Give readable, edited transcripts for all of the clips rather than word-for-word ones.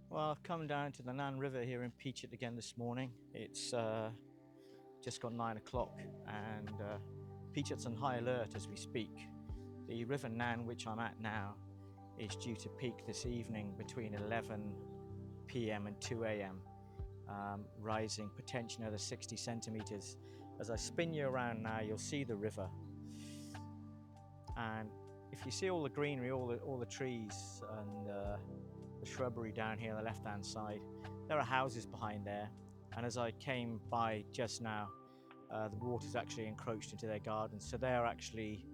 Well, I've come down to the Nan River here in Phichit again this morning. It's just got 9 o'clock and Phichit's on high alert as we speak. The River Nan, which I'm at now, is due to peak this evening between 11 p.m. and 2 a.m., rising potentially another 60 centimeters. As I spin you around now, you'll see the river. And if you see all the greenery, all the trees and the shrubbery down here on the left-hand side, there are houses behind there. And as I came by just now, the water's actually encroached into their gardens. So they are actually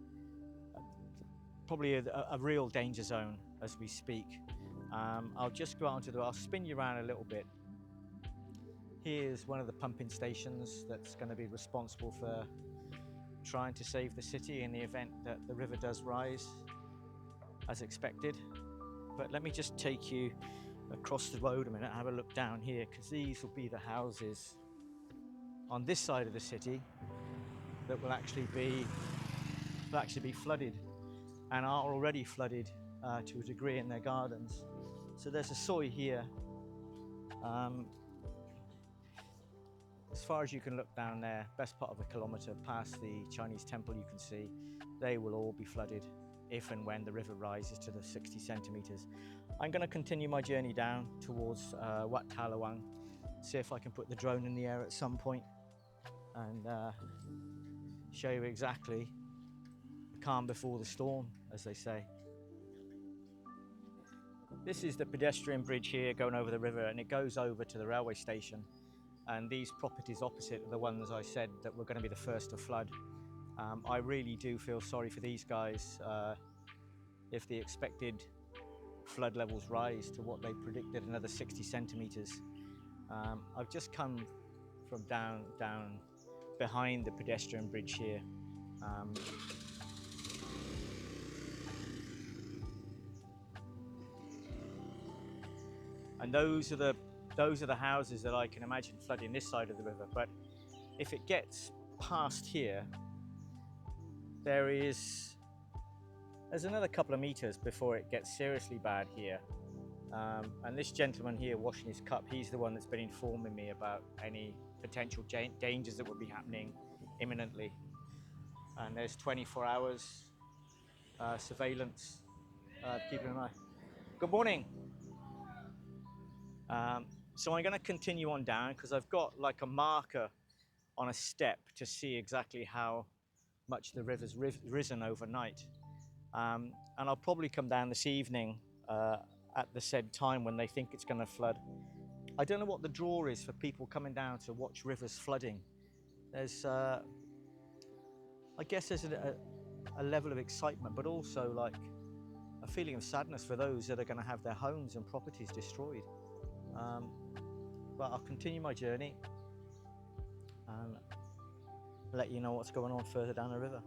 probably a real danger zone as we speak. I'll just go out I'll spin you around a little bit. Here's one of the pumping stations that's going to be responsible for trying to save the city in the event that the river does rise as expected. But let me just take you across the road a minute and have a look down here, because these will be the houses on this side of the city that will actually be flooded and are already flooded to a degree in their gardens. So there's a soy here. As far as you can look down there, best part of a kilometre past the Chinese temple, you can see they will all be flooded if and when the river rises to the 60 centimetres. I'm going to continue my journey down towards Wat Talawang, see if I can put the drone in the air at some point and show you exactly the calm before the storm, as they say. This is the pedestrian bridge here going over the river, and it goes over to the railway station. And these properties opposite are the ones I said that were going to be the first to flood. I really do feel sorry for these guys if the expected flood levels rise to what they predicted, another 60 centimetres. I've just come from down behind the pedestrian bridge here. And those are the houses that I can imagine flooding this side of the river. But if it gets past here, there's another couple of meters before it gets seriously bad here. And this gentleman here washing his cup, he's the one that's been informing me about any potential dangers that would be happening imminently. And there's 24 hours surveillance, keeping an eye. Good morning. So I'm going to continue on down because I've got like a marker on a step to see exactly how much the river's risen overnight. And I'll probably come down this evening at the said time when they think it's going to flood. I don't know what the draw is for people coming down to watch rivers flooding. There's, I guess there's a level of excitement, but also like a feeling of sadness for those that are going to have their homes and properties destroyed. But I'll continue my journey and let you know what's going on further down the river.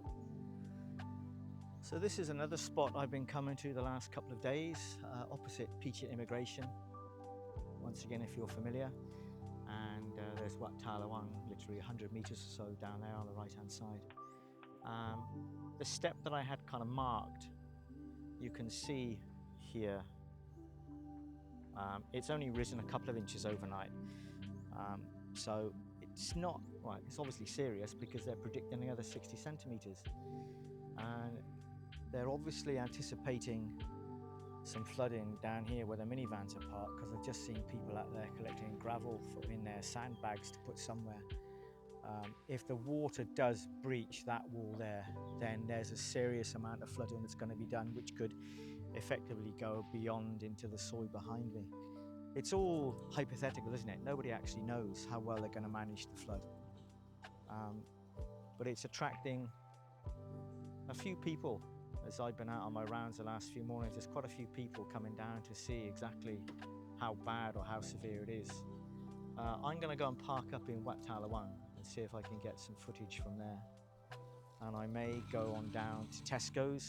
So this is another spot I've been coming to the last couple of days, opposite Phichit Immigration. Once again, if you're familiar. And there's Wat Talawang, literally 100 meters or so down there on the right-hand side. The step that I had kind of marked, you can see here, it's only risen a couple of inches overnight. So it's not, well, it's obviously serious because they're predicting another 60 centimeters. And they're obviously anticipating some flooding down here where the minivans are parked, because I've just seen people out there collecting gravel in their sandbags to put somewhere. If the water does breach that wall there, then there's a serious amount of flooding that's going to be done, which could effectively go beyond into the soil behind me. It's all hypothetical, isn't it? Nobody actually knows how well they're going to manage the flood. But it's attracting a few people. As I've been out on my rounds the last few mornings, there's quite a few people coming down to see exactly how bad or how severe it is. I'm going to go and park up in Wat Talawang and see if I can get some footage from there. And I may go on down to Tesco's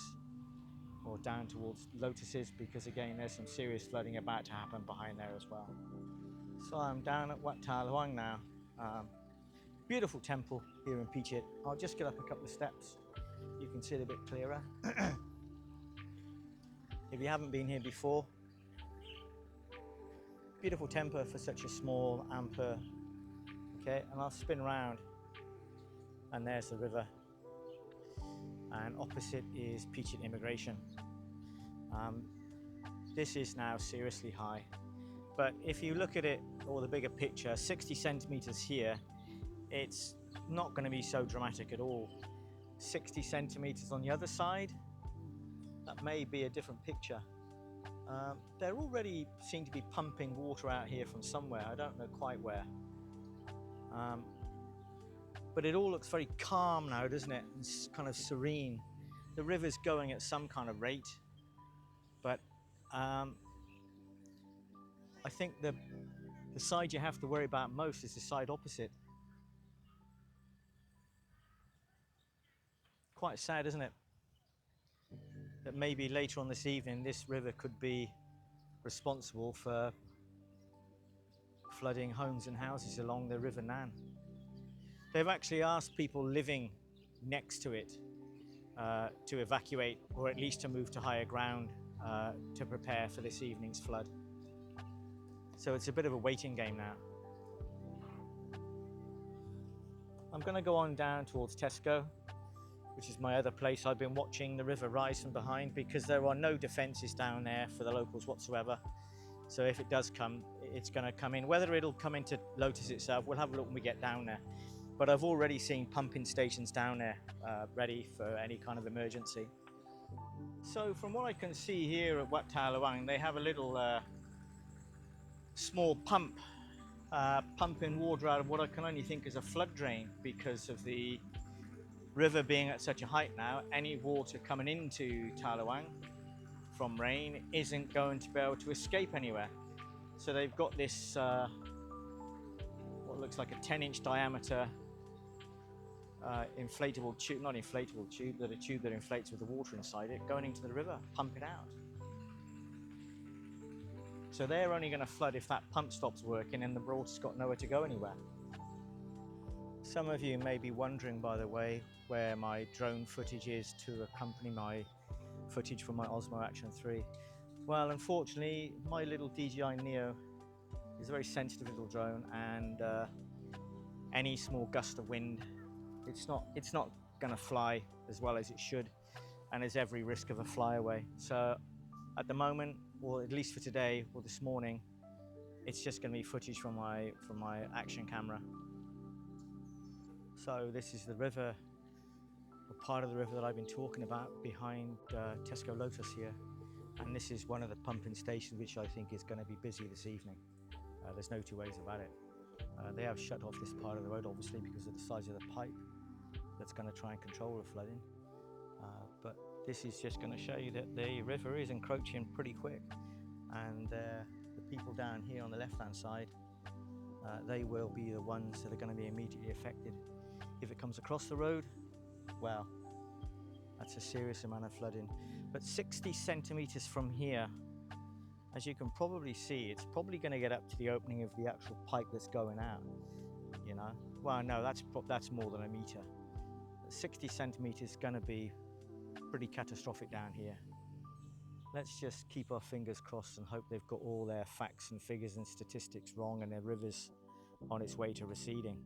or down towards Lotus's, because again, there's some serious flooding about to happen behind there as well. So I'm down at Wat Talawang now. Beautiful temple here in Phichit. I'll just get up a couple of steps. You can see it a bit clearer. If you haven't been here before, Beautiful temper for such a small ampere. Okay, and I'll spin round, and there's the river. And opposite is Phichit immigration. This is now seriously high. But if you look at it, or the bigger picture, 60 centimeters here, it's not going to be so dramatic at all. 60 centimeters on the other side, that may be a different picture. They already seem to be pumping water out here from somewhere. I don't know quite where. But it all looks very calm now, doesn't it? It's kind of serene. The river's going at some kind of rate, but I think the side you have to worry about most is the side opposite. Quite sad, isn't it? That maybe later on this evening, this river could be responsible for flooding homes and houses along the River Nan. They've actually asked people living next to it to evacuate, or at least to move to higher ground to prepare for this evening's flood. So it's a bit of a waiting game now. I'm going to go on down towards Tesco, which is my other place. I've been watching the river rise from behind because there are no defences down there for the locals whatsoever. So if it does come, it's going to come in. Whether it'll come into Lotus itself, we'll have a look when we get down there. But I've already seen pumping stations down there ready for any kind of emergency. So from what I can see here at Wat Ta Luang, they have a little small pump pumping water out of what I can only think is a flood drain, because of the river being at such a height now. Any water coming into Ta Luang from rain isn't going to be able to escape anywhere. So they've got this what looks like a 10-inch diameter inflatable tube, not inflatable tube, but a tube that inflates with the water inside it, going into the river, pump it out. So they're only going to flood if that pump stops working and the water's got nowhere to go anywhere. Some of you may be wondering, by the way, where my drone footage is to accompany my footage from my Osmo Action 3. Well, unfortunately, my little DJI Neo is a very sensitive little drone, and any small gust of wind, it's not going to fly as well as it should, and there's every risk of a flyaway. So at the moment, or at least for today or this morning, it's just going to be footage from my action camera. So this is the river, or part of the river that I've been talking about, behind Tesco Lotus here, and this is one of the pumping stations which I think is going to be busy this evening. There's no two ways about it. They have shut off this part of the road, obviously, because of the size of the pipe that's going to try and control the flooding. But this is just going to show you that the river is encroaching pretty quick, and the people down here on the left-hand side, they will be the ones that are going to be immediately affected. If it comes across the road, well, that's a serious amount of flooding. But 60 centimeters from here, as you can probably see, it's probably going to get up to the opening of the actual pipe that's going out, you know. Well, no, that's more than a meter. 60 centimeters is going to be pretty catastrophic down here. Let's just keep our fingers crossed and hope they've got all their facts and figures and statistics wrong, and their river's on its way to receding.